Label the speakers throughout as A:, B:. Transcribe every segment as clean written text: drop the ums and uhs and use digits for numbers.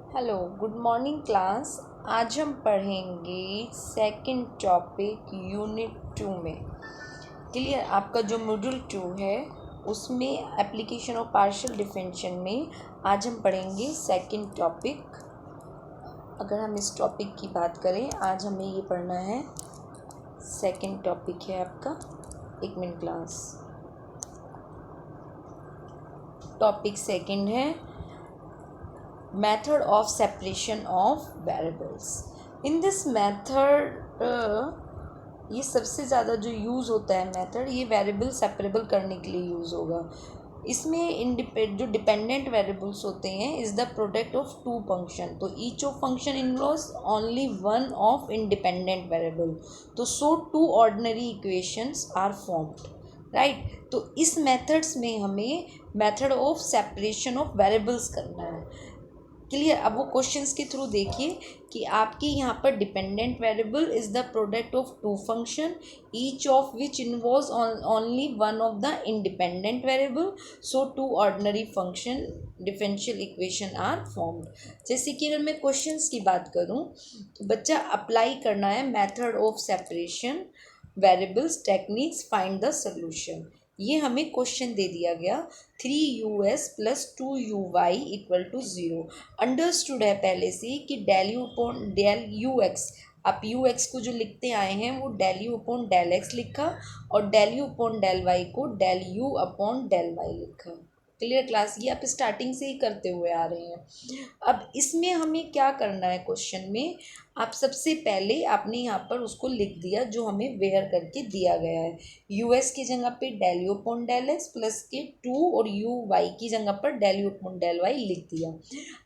A: Hello good morning class. आज हम पढ़ेंगे सेकंड टॉपिक यूनिट 2 में। क्लियर। आपका जो मॉड्यूल 2 है उसमें एप्लीकेशन ऑफ पार्शियल डिफरेंशियल में आज हम पढ़ेंगे सेकंड टॉपिक। अगर हम इस टॉपिक की बात करें, आज हमें ये पढ़ना है। सेकंड टॉपिक है आपका, एक मिनट क्लास। टॉपिक सेकंड है method of separation of variables. in this method ये सबसे ज़्यादा जो यूज़ होता है मेथड, ये वेरिएबल सेपरेबल करने के लिए यूज़ होगा। इसमें जो डिपेंडेंट वेरिएबल्स होते हैं is the product of two function. तो each of function involves only one of independent variable. तो so two ordinary equations are formed, right. तो इस मेथड्स में हमें method of separation of variables करना है। क्लियर। अब वो क्वेश्चंस के थ्रू देखिए कि आपकी यहाँ पर dependent variable is the product of two function, each of which involves only one of the independent variable. So two ordinary function differential equation are formed. जैसे कि अगर मैं क्वेश्चंस की बात करूँ तो बच्चा अप्लाई करना है method of separation variables techniques, find the solution. ये हमें क्वेश्चन दे दिया गया 3us plus 2uy equal to 0। Understood है पहले से कि del u upon del u x, आप यू एक्स को जो लिखते आए हैं वो del u upon del x लिखा, और del u upon del y को del u upon del y लिखा। Clear class. ये आप स्टार्टिंग से ही करते हुए आ रहे हैं। अब इसमें हमें क्या करना है, क्वेश्चन में आप सबसे पहले आपने यहाँ पर उसको लिख दिया जो हमें वेयर करके दिया गया है। यू एस की जगह पे del u upon del x plus k 2 और यू वाई की जगह पर del u upon del y लिख दिया।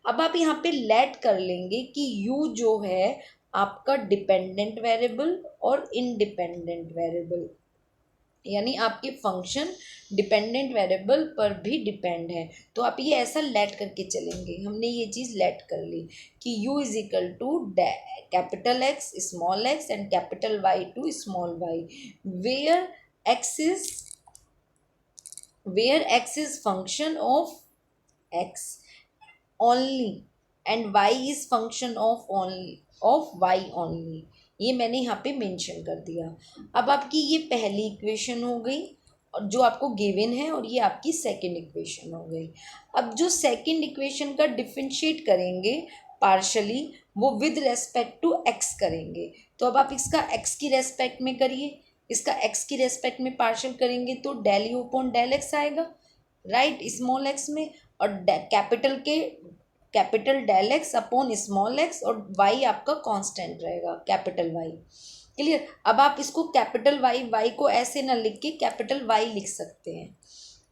A: अब आप यहाँ पे लेट कर लेंगे कि यू जो है आपका डिपेंडेंट वेरिएबल और इंडिपेंडेंट वेरिएबल, यानी आपके फंक्शन डिपेंडेंट वेरिएबल पर भी डिपेंड है। तो आप ये ऐसा लेट करके चलेंगे। हमने ये चीज़ लेट कर ली कि u is equal to capital x small x and capital y to small y, where x is function of x only and y is function of y only। ये मैंने यहाँ पे मेंशन कर दिया। अब आपकी ये पहली इक्वेशन हो गई और जो आपको गिवन है, और ये आपकी सेकंड इक्वेशन हो गई। अब जो सेकंड इक्वेशन का डिफरेंशिएट करेंगे पार्शली, वो विद रेस्पेक्ट टू एक्स करेंगे। तो अब आप इसका एक्स की रेस्पेक्ट में करिए, इसका एक्स की रेस्पेक्ट में पार्शल करेंगे तो del u upon del x आएगा, राइट, स्मॉल एक्स में। और capital del x upon small x, और वाई आपका कांस्टेंट रहेगा कैपिटल वाई। क्लियर। अब आप इसको कैपिटल वाई को ऐसे ना लिख के कैपिटल वाई लिख सकते हैं।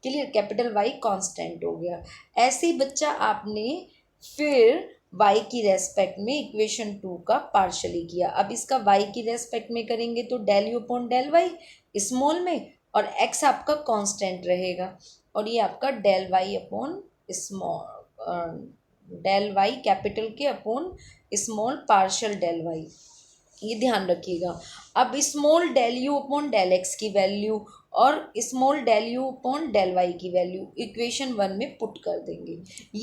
A: क्लियर। कैपिटल वाई कांस्टेंट हो गया। ऐसे ही बच्चा आपने फिर y की रेस्पेक्ट में इक्वेशन 2 का पार्शली किया। अब इसका y की रेस्पेक्ट में करेंगे तो del u upon del y small में, और x आपका कांस्टेंट रहेगा, और ये आपका del y upon small del y capital के upon small partial del y. ये ध्यान रखिएगा। अब small del u upon del x की वैल्यू और small del u upon del y की वैल्यू इक्वेशन 1 में पुट कर देंगे।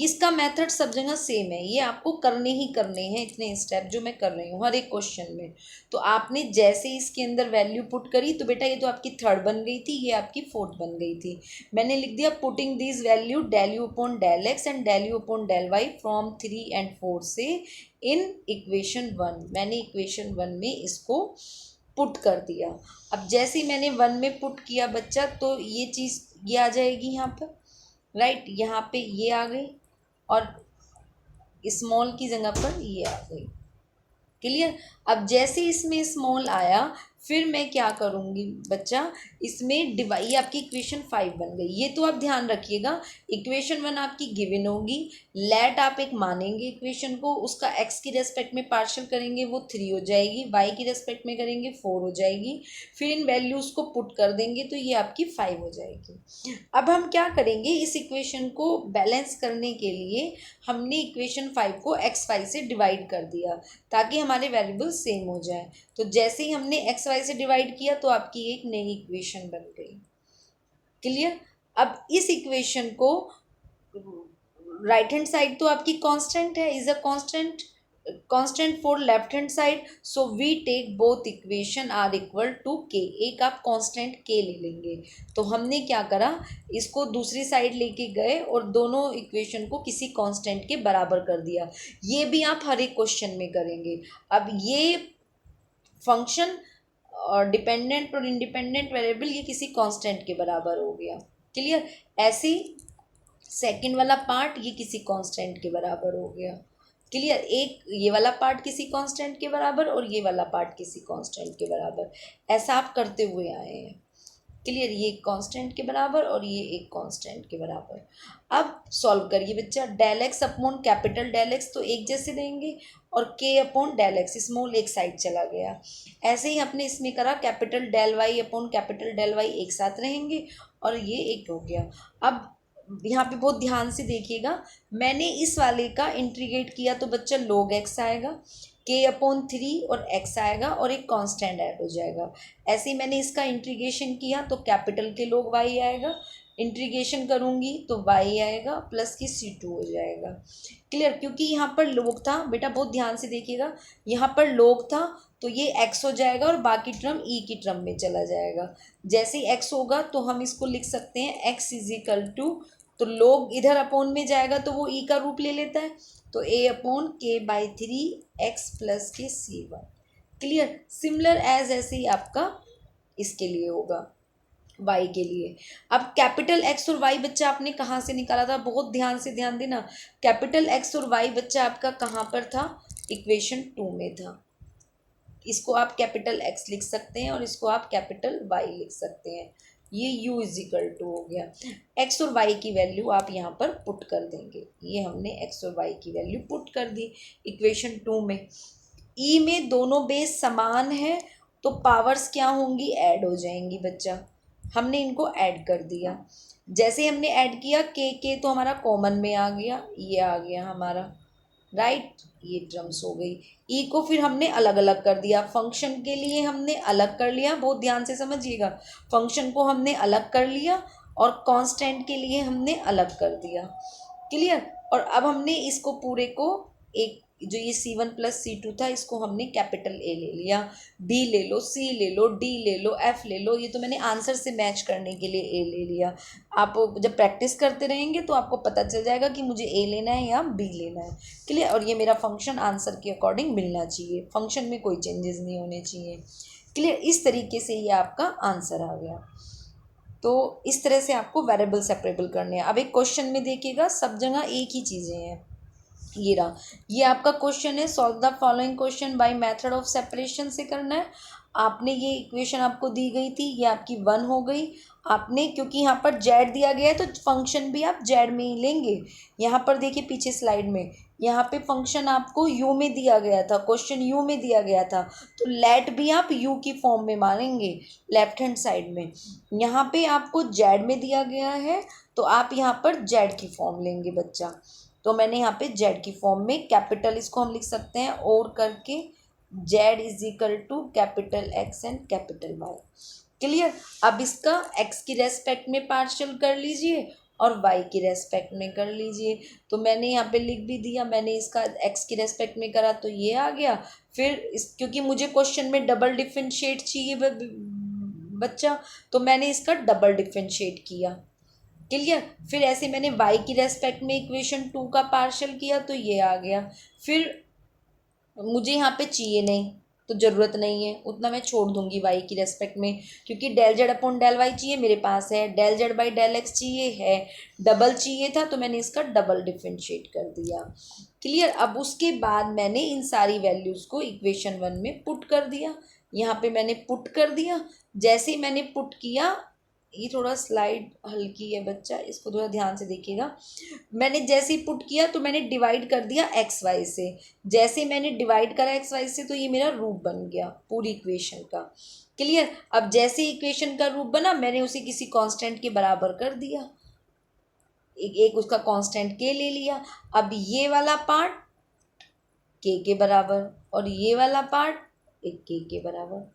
A: इसका मेथड सब जगह सेम है, ये आपको करने ही करने हैं इतने स्टेप जो मैं कर रही हूँ हर एक क्वेश्चन में। तो आपने जैसे इसके अंदर वैल्यू पुट करी तो बेटा ये तो आपकी थर्ड बन गई थी, ये आपकी फोर्थ बन गई थी। मैंने लिख दिया putting this value del u upon del x and del u upon del y from 3 and 4 से इन इक्वेशन 1। मैंने इक्वेशन 1 में इसको पुट कर दिया। अब जैसे ही मैंने 1 में पुट किया बच्चा, तो ये चीज़ ये आ जाएगी यहाँ पर, राइट, यहाँ पे ये आ गई और स्मॉल की जगह पर ये आ गई। क्लियर। अब जैसे इसमें स्मॉल आया फिर मैं क्या करूँगी बच्चा, इसमें डिवाइड, ये आपकी इक्वेशन 5 बन गई। ये तो आप ध्यान रखिएगा, इक्वेशन 1 आपकी गिवन होगी, लेट आप एक मानेंगे इक्वेशन को, उसका x की रेस्पेक्ट में पार्शल करेंगे वो 3 हो जाएगी, y की रेस्पेक्ट में करेंगे 4 हो जाएगी, फिर इन वैल्यूज़ को पुट कर देंगे तो ये आपकी 5 हो जाएगी। अब हम क्या करेंगे, इस इक्वेशन को बैलेंस करने के लिए हमने इक्वेशन 5 को x y से डिवाइड कर दिया ताकि हमारे वेरिएबल सेम हो जाए। तो जैसे ही हमने एक्स वाई से डिवाइड किया तो आपकी एक नई इक्वेशन बन गई। क्लियर। अब इस इक्वेशन को राइट हैंड साइड तो आपकी कांस्टेंट है, is a constant, constant for left hand side, so we take both equation are equal to k. एक आप कांस्टेंट के ले लेंगे। तो हमने क्या करा, इसको दूसरी साइड लेके गए और दोनों इक्वेशन को किसी कांस्टेंट के बराबर कर दिया। ये भी आप हर एक क्वेश्चन में करेंगे। अब ये फंक्शन और डिपेंडेंट और इंडिपेंडेंट वेरिएबल ये किसी कांस्टेंट के बराबर हो गया। क्लियर। ऐसे सेकंड वाला पार्ट ये किसी कांस्टेंट के बराबर हो गया। क्लियर। एक ये वाला पार्ट किसी कांस्टेंट के बराबर और ये वाला पार्ट किसी कांस्टेंट के बराबर, ऐसा आप करते हुए आए हैं। क्लियर। ये एक कांस्टेंट के बराबर और ये एक कांस्टेंट के बराबर। अब सॉल्व करिए बच्चा। Del x upon capital del x तो एक जैसे देंगे और k upon del x small एक साइड चला गया। ऐसे ही आपने इसमें करा, capital del y upon capital del y एक साथ रहेंगे और ये एक हो गया। अब यहाँ पे बहुत ध्यान से देखिएगा, मैंने इस वाले का इंटीग्रेट किया तो बच्चा log x आएगा, k अपॉन 3 और x आएगा और एक कांस्टेंट ऐड हो जाएगा। ऐसे ही मैंने इसका इंटीग्रेशन किया तो कैपिटल के log y आएगा, इंटीग्रेशन करूँगी तो y आएगा प्लस की c2 हो जाएगा। क्लियर। क्योंकि यहाँ पर log था बेटा, बहुत ध्यान से देखिएगा, यहाँ पर log था तो ये x हो जाएगा और बाकी टर्म e की टर्म में चला जाएगा। जैसे ही x होगा तो हम इसको लिख सकते हैं x इज इक्वल टू, तो log इधर अपोन में जाएगा तो वो e का रूप ले लेता है, तो a अपॉन के बाई 3x प्लस के c1। क्लियर। सिमिलर एज ऐसे ही आपका इसके लिए होगा, y के लिए। अब कैपिटल x और y बच्चा आपने कहाँ से निकाला था, बहुत ध्यान से ध्यान देना। कैपिटल x और y बच्चा आपका कहाँ पर था, इक्वेशन 2 में था। इसको आप कैपिटल x लिख सकते हैं और इसको आप कैपिटल y लिख सकते हैं। ये u इज इक्वल टू हो गया। x और y की वैल्यू आप यहाँ पर पुट कर देंगे। ये हमने x और y की वैल्यू पुट कर दी इक्वेशन 2 में। e में दोनों बेस समान है तो पावर्स क्या होंगी, ऐड हो जाएंगी बच्चा। हमने इनको ऐड कर दिया। जैसे हमने ऐड किया के तो हमारा कॉमन में आ गया, ये आ गया हमारा, राइट। ये टर्म्स हो गई। ई को फिर हमने अलग अलग कर दिया, फंक्शन के लिए हमने अलग कर लिया, बहुत ध्यान से समझिएगा। फंक्शन को हमने अलग कर लिया और कांस्टेंट के लिए हमने अलग कर दिया। क्लियर। और अब हमने इसको पूरे को एक, जो ये C1 प्लस C2 था इसको हमने कैपिटल A ले लिया, B ले लो, C ले लो, D ले लो, F ले लो। ये तो मैंने आंसर से मैच करने के लिए A ले लिया। आप जब प्रैक्टिस करते रहेंगे तो आपको पता चल जाएगा कि मुझे A लेना है या B लेना है। क्लियर। और ये मेरा फंक्शन आंसर के अकॉर्डिंग मिलना चाहिए, फंक्शन में कोई चेंजेस नहीं होने चाहिए। क्लियर। इस तरीके से ये आपका आंसर आ गया। तो इस तरह से आपको वेरिएबल सेपरेबल करने हैं। अब एक क्वेश्चन में देखिएगा, सब जगह एक ही चीज़ें हैं। ये रहा, ये आपका क्वेश्चन है, solve the following question by method of separation से करना है। आपने ये इक्वेशन आपको दी गई थी, ये आपकी 1 हो गई। आपने, क्योंकि यहाँ पर जेड दिया गया है तो फंक्शन भी आप जेड में ही लेंगे। यहाँ पर देखिए पीछे स्लाइड में, यहाँ पे फंक्शन आपको यू में दिया गया था, क्वेश्चन यू में दिया गया था, तो लेट भी आप यू की फॉर्म में मानेंगे लेफ्ट हैंड साइड में। यहाँ पे आपको जेड में दिया गया है तो आप यहाँ पर जेड की फॉर्म लेंगे बच्चा। तो मैंने यहाँ पे जेड की फॉर्म में कैपिटल, इसको हम लिख सकते हैं और करके, z is equal to capital x and capital y. Clear. अब इसका एक्स की रेस्पेक्ट में पार्शियल कर लीजिए और वाई की रेस्पेक्ट में कर लीजिए। तो मैंने यहाँ पे लिख भी दिया, मैंने इसका एक्स की रेस्पेक्ट में करा तो ये आ गया। फिर इस, क्योंकि मुझे क्वेश्चन में डबल डिफरेंशिएट चाहिए बच्चा, तो मैंने इसका डबल डिफरेंशिएट किया। क्लियर। फिर ऐसे मैंने y की रेस्पेक्ट में इक्वेशन 2 का पार्शियल किया तो ये आ गया। फिर मुझे यहाँ पे चाहिए नहीं तो ज़रूरत नहीं है, उतना मैं छोड़ दूंगी y की रेस्पेक्ट में, क्योंकि del z upon del y चाहिए मेरे पास है, del z by del x चाहिए है, डबल चाहिए था तो मैंने इसका डबल डिफरेंशिएट कर दिया। क्लियर। अब उसके बाद मैंने इन सारी वैल्यूज़ को इक्वेशन 1 में पुट कर दिया। यहाँ पे मैंने पुट कर दिया। जैसे ही मैंने पुट किया, ये थोड़ा स्लाइड हल्की है बच्चा, इसको थोड़ा ध्यान से देखिएगा। मैंने जैसे ही पुट किया तो मैंने डिवाइड कर दिया एक्स वाई से। जैसे मैंने डिवाइड करा एक्स वाई से तो ये मेरा रूप बन गया पूरी इक्वेशन का। क्लियर। अब जैसे इक्वेशन का रूप बना मैंने उसे किसी कांस्टेंट के बराबर कर दिया, एक उसका कांस्टेंट के ले लिया। अब ये वाला पार्ट के बराबर और ये वाला पार्ट एक के बराबर।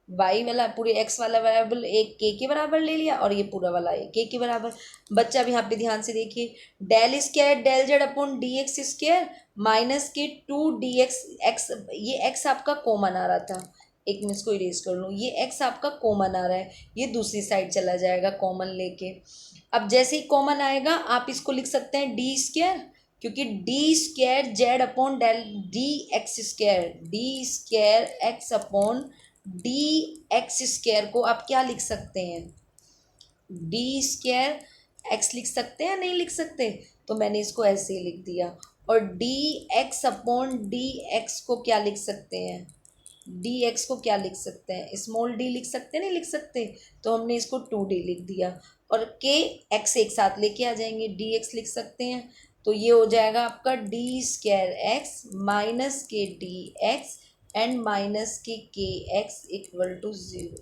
A: वाई वाला पूरे एक्स वाला वेरिएबल एक के बराबर ले लिया और ये पूरा वाला एक के बराबर। बच्चा अब यहाँ पे ध्यान से देखिए, del square del z upon d x square minus k 2 dx x, ये एक्स आपका कॉमन आ रहा था, एक मिनट इसको इरेज कर लूँ, ये एक्स आपका कॉमन आ रहा है, ये दूसरी साइड चला जाएगा कॉमन लेके। अब जैसे ही कॉमन आएगा आप इसको लिख सकते हैं डी स्क्वायर, क्योंकि d square z upon del d x square, d square x upon d x square को आप क्या लिख सकते हैं, डी स्क्वायर एक्स लिख सकते हैं या नहीं लिख सकते, तो मैंने इसको ऐसे ही लिख दिया। और D x upon d x को क्या लिख सकते हैं, डी एक्स को क्या लिख सकते हैं, स्मॉल डी लिख सकते हैं नहीं लिख सकते, तो हमने इसको 2d लिख दिया। और के एक्स एक साथ लेके आ जाएंगे, डी एक्स लिख सकते हैं, तो ये हो जाएगा आपका डी स्क्वायर एक्स माइनस के डी एक्स एंड माइनस के एक्स इक्वल टू 0।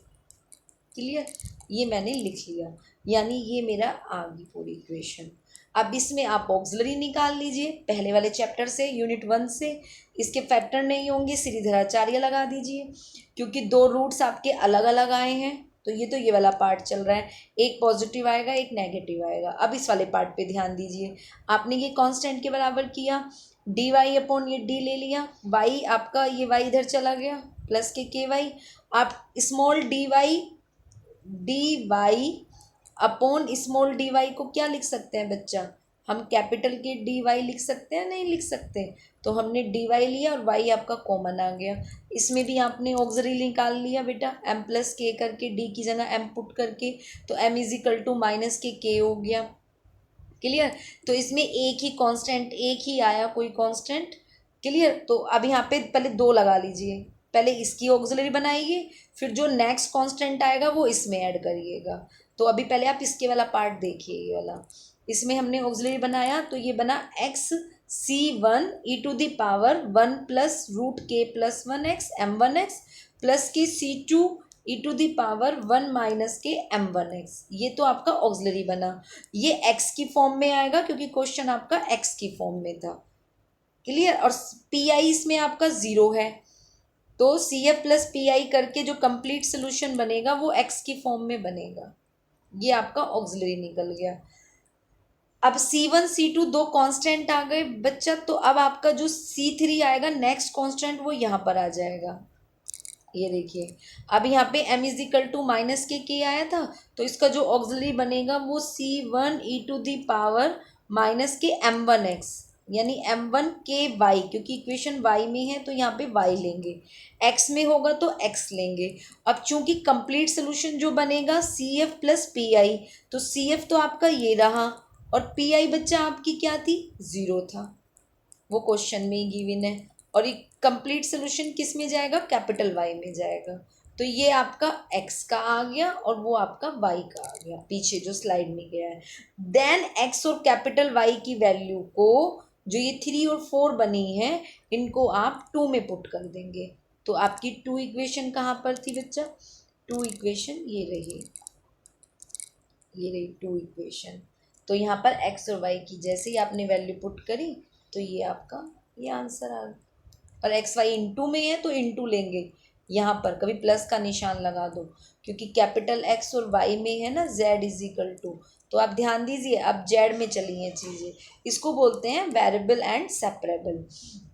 A: क्लियर, ये मैंने लिख लिया, यानी ये मेरा आ गई पूरी इक्वेशन। अब इसमें आप ऑक्सिलरी निकाल लीजिए पहले वाले चैप्टर से, यूनिट 1 से। इसके फैक्टर नहीं होंगे, श्रीधराचार्य लगा दीजिए, क्योंकि 2 रूट्स आपके अलग अलग आए हैं, तो ये वाला पार्ट चल रहा है, एक पॉजिटिव आएगा एक नेगेटिव आएगा। अब इस वाले पार्ट पे ध्यान दीजिए, आपने ये कांस्टेंट के बराबर किया, डी वाई अपॉन ये डी ले लिया, वाई आपका ये वाई इधर चला गया प्लस के वाई, आप small d y upon small d y को क्या लिख सकते हैं बच्चा, हम कैपिटल के डी वाई लिख सकते हैं नहीं लिख सकते, तो हमने डी वाई लिया और वाई आपका कॉमन आ गया। इसमें भी आपने ऑक्सिलरी निकाल लिया बेटा, एम प्लस के करके, डी की जगह एम पुट करके, तो m is equal to minus k हो गया। क्लियर, तो इसमें एक ही कांस्टेंट, एक ही आया कोई कांस्टेंट। क्लियर, तो अब यहाँ पे पहले 2 लगा लीजिए, पहले इसकी ऑक्सिलरी बनाइए, फिर जो नेक्स्ट कांस्टेंट आएगा वो इसमें ऐड करिएगा। तो अभी पहले आप इसके वाला पार्ट देखिए, ये वाला, इसमें हमने ऑक्सिलरी बनाया, तो ये बना x C1 e⁻1 plus root k plus 1x m1x plus k C2 e⁻1 minus के m1x, ये तो आपका ऑक्सिलरी बना। ये x की फॉर्म में आएगा क्योंकि क्वेश्चन आपका x की फॉर्म में था। क्लियर, और PI इसमें आपका 0 है, तो CF प्लस PI करके जो कंप्लीट सोल्यूशन बनेगा वो x की फॉर्म में बनेगा। ये आपका ऑक्सिलरी निकल गया। अब C1 C2 2 कांस्टेंट आ गए बच्चा, तो अब आपका जो C3 आएगा नेक्स्ट कांस्टेंट वो यहाँ पर आ जाएगा। ये देखिए, अब यहाँ पे m is equal to minus k आया था, तो इसका जो ऑक्सिलरी बनेगा वो C1 e⁻ माइनस के m1x, यानी m1 के y, क्योंकि इक्वेशन y में है तो यहाँ पे y लेंगे, x में होगा तो x लेंगे। अब चूंकि कंप्लीट सोल्यूशन जो बनेगा CF प्लस PI, तो CF तो आपका ये रहा और PI बच्चा आपकी क्या थी, 0 था, वो क्वेश्चन में ही गिवन है। और ये कंप्लीट सोल्यूशन किस में जाएगा, कैपिटल वाई में जाएगा। तो ये आपका x का आ गया और वो आपका y का आ गया, पीछे जो स्लाइड में गया है। देन x और कैपिटल y की वैल्यू को, जो ये 3 और 4 बनी है, इनको आप 2 में पुट कर देंगे, तो आपकी 2 इक्वेशन कहाँ पर थी बच्चा, 2 इक्वेशन ये रही 2 इक्वेशन। तो यहाँ पर x और y की जैसे ही आपने वैल्यू पुट करी तो ये आपका ये आंसर आ गया। और एक्स वाई इंटू में है तो इंटू लेंगे, यहाँ पर कभी प्लस का निशान लगा दो, क्योंकि कैपिटल एक्स और वाई में है ना जेड इज इक्वल टू, तो आप ध्यान दीजिए अब जेड में चली हैं चीज़ें, इसको बोलते हैं वेरिएबल एंड सेपरेबल।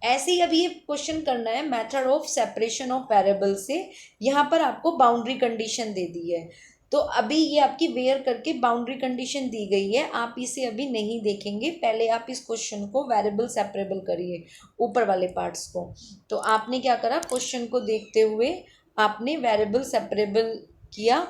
A: ऐसे ही अब ये क्वेश्चन करना है method of separation of variable से, यहाँ पर आपको बाउंड्री कंडीशन दे दी है, तो अभी ये आपकी वेयर करके बाउंड्री कंडीशन दी गई है, आप इसे अभी नहीं देखेंगे, पहले आप इस क्वेश्चन को वेरिएबल सेपरेबल करिए ऊपर वाले पार्ट्स को। तो आपने क्या करा, क्वेश्चन को देखते हुए आपने वेरिएबल सेपरेबल किया।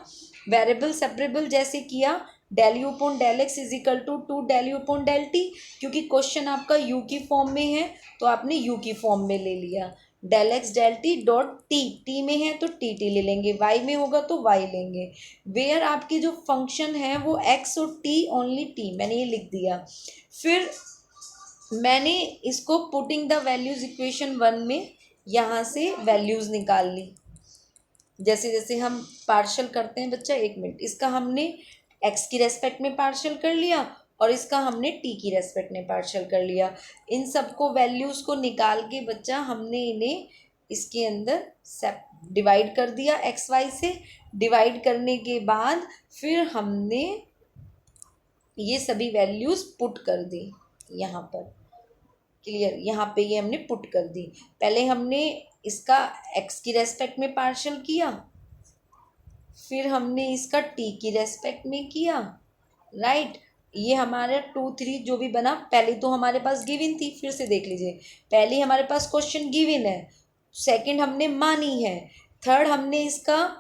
A: वेरिएबल सेपरेबल जैसे किया, del u upon del x is equal to 2 del u upon del t, क्योंकि क्वेश्चन आपका यू की फॉर्म में है तो आपने यू की फॉर्म में ले लिया। Del x del t dot t में है तो टी ले लेंगे, वाई में होगा तो वाई लेंगे। वेयर आपके जो फंक्शन है वो एक्स और टी ओनली टी, मैंने ये लिख दिया। फिर मैंने इसको पुटिंग द वैल्यूज इक्वेशन 1 में यहाँ से वैल्यूज निकाल ली, जैसे जैसे हम पार्शल करते हैं बच्चा, 1 मिनट, इसका हमने एक्स की रेस्पेक्ट में पार्शल कर लिया और इसका हमने टी की रेस्पेक्ट में पार्शल कर लिया। इन सबको वैल्यूज़ को निकाल के बच्चा हमने इन्हें इसके अंदर डिवाइड कर दिया एक्स वाई से, डिवाइड करने के बाद फिर हमने ये सभी वैल्यूज़ पुट कर दी यहाँ पर। क्लियर, यहाँ पे ये हमने पुट कर दी। पहले हमने इसका एक्स की रेस्पेक्ट में पार्शल किया, फिर हमने इसका टी की रेस्पेक्ट में किया, राइट। ये हमारा 2 3 जो भी बना, पहले तो हमारे पास गिवन थी, फिर से देख लीजिए। पहले हमारे पास क्वेश्चन गिवन है, सेकंड हमने मानी है, थर्ड हमने इसका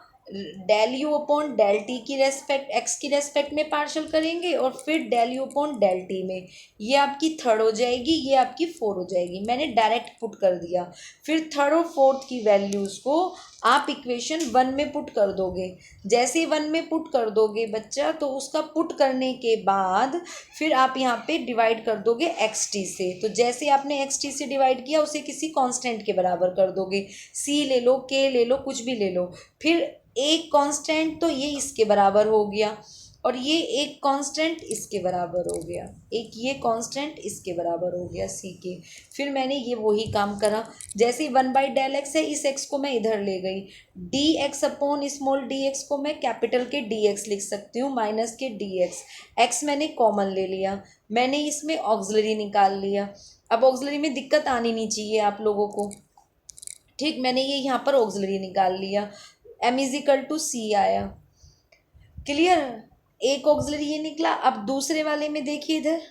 A: del u upon del t की रेस्पेक्ट, एक्स की रेस्पेक्ट में पार्शल करेंगे, और फिर del u upon del t में। ये आपकी थर्ड हो जाएगी, ये आपकी फोर हो जाएगी। मैंने डायरेक्ट पुट कर दिया। फिर थर्ड और फोर्थ की वैल्यूज़ को आप इक्वेशन 1 में पुट कर दोगे। जैसे 1 में पुट कर दोगे बच्चा, तो उसका पुट करने के बाद फिर आप यहाँ पे डिवाइड कर दोगे एक्स टी से। तो जैसे आपने एक्स टी से डिवाइड किया, उसे किसी कांस्टेंट के बराबर कर दोगे। सी ले लो, के ले लो, कुछ भी ले लो। फिर एक कांस्टेंट तो ये इसके बराबर हो गया, और ये एक कांस्टेंट इसके बराबर हो गया, एक ये कांस्टेंट इसके बराबर हो गया सी के। फिर मैंने ये वही काम करा, जैसे 1/del x है, इस x को मैं इधर ले गई, D x upon small D x को मैं कैपिटल के डी एक्स लिख सकती हूँ, माइनस के डी एक्स। एक्स मैंने कॉमन ले लिया, मैंने इसमें ऑक्सिलरी निकाल लिया। अब ऑक्सिलरी में दिक्कत आनी नहीं चाहिए आप लोगों को, ठीक। मैंने ये यहाँ पर ऑक्सिलरी निकाल लिया, m = c आया। क्लियर, एक ऑक्सिलरी ये निकला। अब दूसरे वाले में देखिए, इधर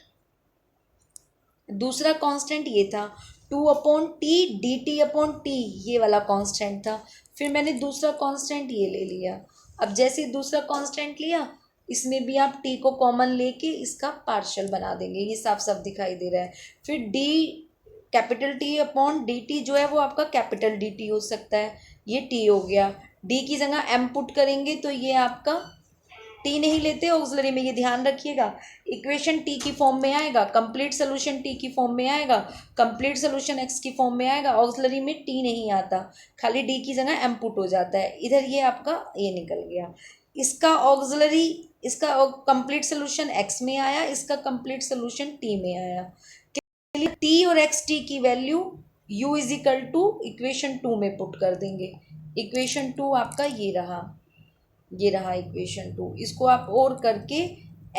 A: दूसरा कांस्टेंट ये था 2/t dt/t, ये वाला कांस्टेंट था। फिर मैंने दूसरा कांस्टेंट ये ले लिया। अब जैसे दूसरा कांस्टेंट लिया, इसमें भी आप t को कॉमन लेके इसका पार्शियल बना देंगे, ये साफ साफ दिखाई दे रहा है। फिर d कैपिटल T/dt जो है वो आपका कैपिटल dt हो सकता है, ये t हो गया। d की जगह m पुट करेंगे तो ये आपका टी नहीं लेते ऑक्सिलरी में, ये ध्यान रखिएगा। इक्वेशन टी की फॉर्म में आएगा, कंप्लीट सोल्यूशन टी की फॉर्म में आएगा, कंप्लीट सोल्यूशन एक्स की फॉर्म में आएगा। ऑक्सिलरी में टी नहीं आता, खाली डी की जगह एम पुट हो जाता है। इधर ये आपका ये निकल गया, इसका ऑक्सिलरी, इसका कंप्लीट सोल्यूशन एक्स में आया, इसका कंप्लीट सोल्यूशन टी में आया। टी और एक्स टी की वैल्यू u = इक्वेशन 2 में पुट कर देंगे। इक्वेशन 2 आपका ये रहा, ये रहा इक्वेशन 2। इसको आप और करके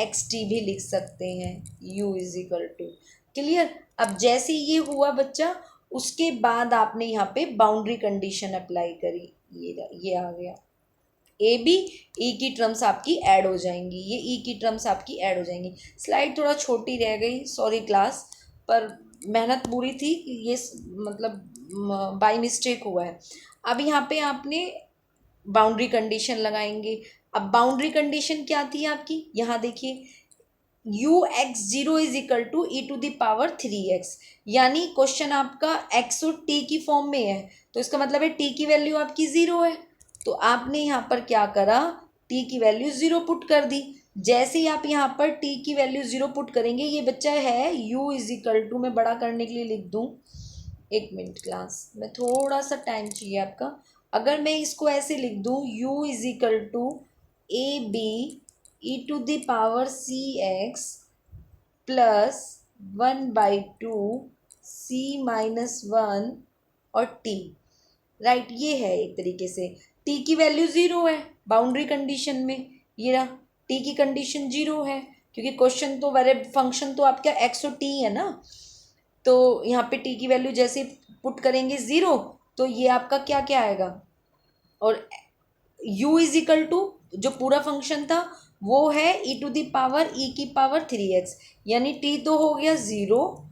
A: एक्स टी भी लिख सकते हैं, u = क्लियर। अब जैसे ये हुआ बच्चा, उसके बाद आपने यहाँ पे बाउंड्री कंडीशन अप्लाई करी, ये आ गया। ए बी ई की टर्म्स आपकी ऐड हो जाएंगी, ये ई की टर्म्स आपकी ऐड हो जाएंगी। स्लाइड थोड़ा छोटी रह गई, सॉरी क्लास, पर मेहनत पूरी थी, ये मतलब बाय मिस्टेक हुआ है। अब यहाँ पे आपने बाउंड्री कंडीशन लगाएंगे। अब बाउंड्री कंडीशन क्या थी आपकी, यहाँ देखिए, ux0 = e⁻3x, यानी क्वेश्चन आपका x और t की फॉर्म में है, तो इसका मतलब है t की वैल्यू आपकी 0 है। तो आपने यहाँ पर क्या करा, t की वैल्यू 0 पुट कर दी। जैसे ही आप यहाँ पर t की वैल्यू 0 पुट करेंगे, ये बच्चा है u = मैं बड़ा करने के लिए लिख दूँ, 1 मिनट क्लास में थोड़ा सा टाइम चाहिए आपका। अगर मैं इसको ऐसे लिख दूँ, u = ab e⁻cx plus 1/2 c-1 और t, राइट। ये है एक तरीके से, t की वैल्यू 0 है बाउंड्री कंडीशन में, ये रहा t की कंडीशन 0 है, क्योंकि क्वेश्चन तो वेरिएबल फंक्शन तो आपका x और t है ना। तो यहाँ पे t की वैल्यू जैसे पुट करेंगे 0, तो ये आपका क्या क्या आएगा, और u = जो पूरा फंक्शन था वो है e⁻3x, यानी t तो हो गया 0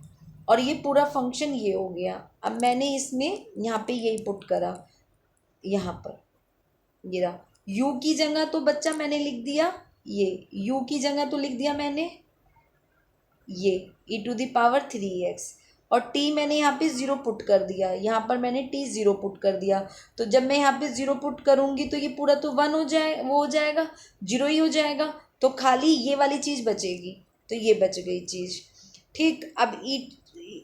A: और ये पूरा फंक्शन ये हो गया। अब मैंने इसमें यहाँ पे यही पुट करा, यहाँ पर ये रहा। u की जगह तो बच्चा मैंने लिख दिया, ये u की जगह तो लिख दिया मैंने ये e⁻3x, और t मैंने यहाँ पे 0 पुट कर दिया, यहाँ पर मैंने t 0 पुट कर दिया। तो जब मैं यहाँ पे 0 पुट करूँगी तो ये पूरा तो 1 हो जाए, वो हो जाएगा 0 ही हो जाएगा, तो खाली ये वाली चीज़ बचेगी, तो ये बच गई चीज़, ठीक। अब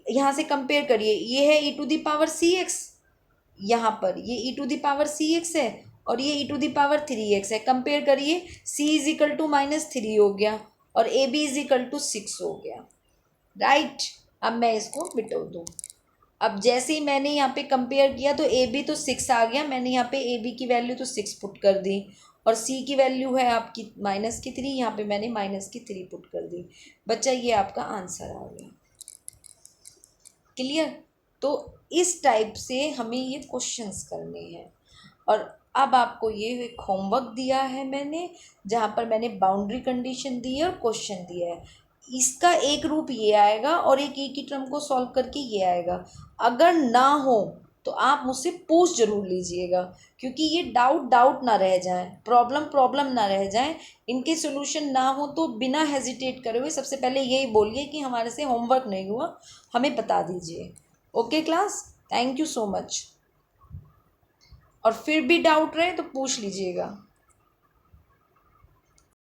A: यहाँ से कंपेयर करिए, ये है e⁻cx, यहाँ पर ये e⁻cx है और ये e⁻3x है। कंपेयर करिए, c = -3 हो गया और ab = 6 हो गया, राइट। अब मैं इसको मिटा दूँ, अब जैसे ही मैंने यहाँ पे कंपेयर किया तो ए बी तो 6 आ गया, मैंने यहाँ पे ए बी की वैल्यू तो 6 पुट कर दी, और सी की वैल्यू है आपकी -3, यहाँ पे मैंने -3 पुट कर दी। बच्चा ये आपका आंसर आ गया। क्लियर? तो इस टाइप से हमें ये क्वेश्चंस करने हैं। और अब आपको ये एक होमवर्क दिया है मैंने, जहाँ पर मैंने बाउंड्री कंडीशन दी है और क्वेश्चन दिया है। इसका एक रूप ये आएगा और एक की टर्म को सॉल्व करके ये आएगा। अगर ना हो तो आप मुझसे पूछ जरूर लीजिएगा, क्योंकि ये डाउट ना रह जाए, प्रॉब्लम ना रह जाए। इनके सोल्यूशन ना हो तो बिना हेजिटेट करे हुए सबसे पहले यही बोलिए कि हमारे से होमवर्क नहीं हुआ, हमें बता दीजिए। Okay class, thank you so much. और फिर भी डाउट रहे तो पूछ लीजिएगा।